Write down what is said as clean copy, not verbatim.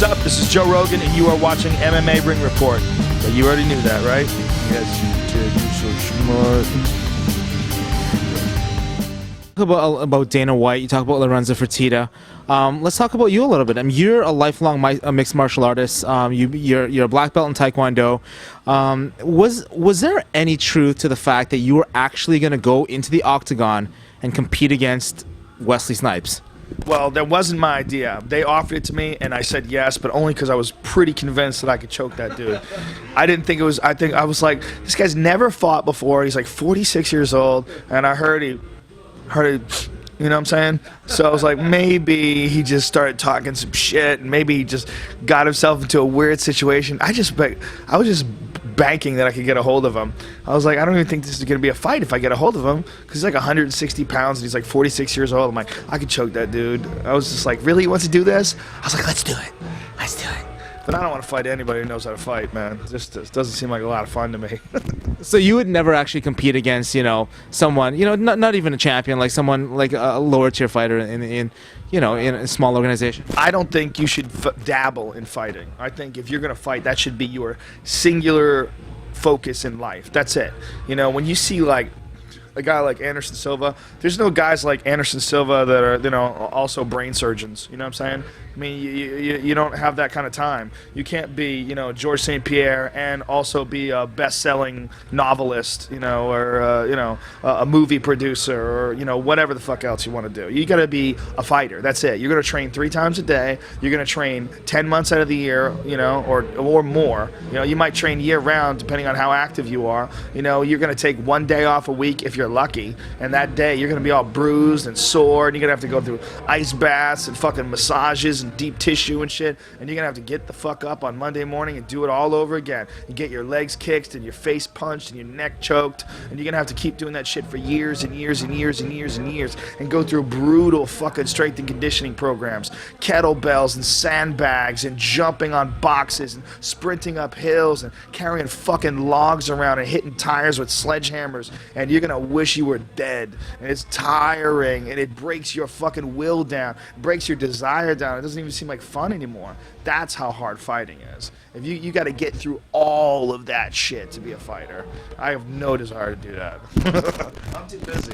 What's up? This is Joe Rogan, and you are watching MMA Ring Report. But you already knew that, right? Yes, you did. You're so smart. Talk about Dana White. You talk about Lorenzo Fertitta. Let's talk about you a little bit. I mean, you're a lifelong mixed martial artist. You're a black belt in Taekwondo. Was there any truth to the fact that you were actually going to go into the octagon and compete against Wesley Snipes? Well, that wasn't my idea. They offered it to me, and I said yes, but only because I was pretty convinced that I could choke that dude. I didn't think it was. I was like, this guy's never fought before. He's like 46 years old, and I heard he, you know what I'm saying? So I was like, maybe he just started talking some shit, and maybe he just got himself into a weird situation. I was just banking that I could get a hold of him. I was like, I don't even think this is going to be a fight if I get a hold of him, because he's like 160 pounds and he's like 46 years old. I'm like, I could choke that dude. I was just like, really? He wants to do this? I was like, let's do it. Let's do it. But I don't want to fight anybody who knows how to fight, man. It just doesn't seem like a lot of fun to me. So you would never actually compete against, someone, not even a champion, like someone like a lower tier fighter in a small organization? I don't think you should dabble in fighting. I think if you're going to fight, that should be your singular focus in life. That's it. When you see like a guy like Anderson Silva, there's no guys like Anderson Silva that are, also brain surgeons. You know what I'm saying? I mean, you don't have that kind of time. You can't be, George St. Pierre and also be a best-selling novelist, or a movie producer, or whatever the fuck else you want to do. You got to be a fighter. That's it. You're gonna train 3 times a day. You're gonna train 10 months out of the year, or more. You might train year-round depending on how active you are. You're gonna take 1 day off a week if you're lucky, and that day you're gonna be all bruised and sore, and you're gonna have to go through ice baths and fucking massages and deep tissue and shit, and you're gonna have to get the fuck up on Monday morning and do it all over again. You get your legs kicked and your face punched and your neck choked, and you're gonna have to keep doing that shit for years and years and years and years and years, and go through brutal fucking strength and conditioning programs, kettlebells and sandbags and jumping on boxes and sprinting up hills and carrying fucking logs around and hitting tires with sledgehammers, and you're gonna wish you were dead. And it's tiring, and it breaks your fucking will down, breaks your desire down. It doesn't even seem like fun anymore. That's how hard fighting is. If you got to get through all of that shit to be a fighter. I have no desire to do that. I'm too busy.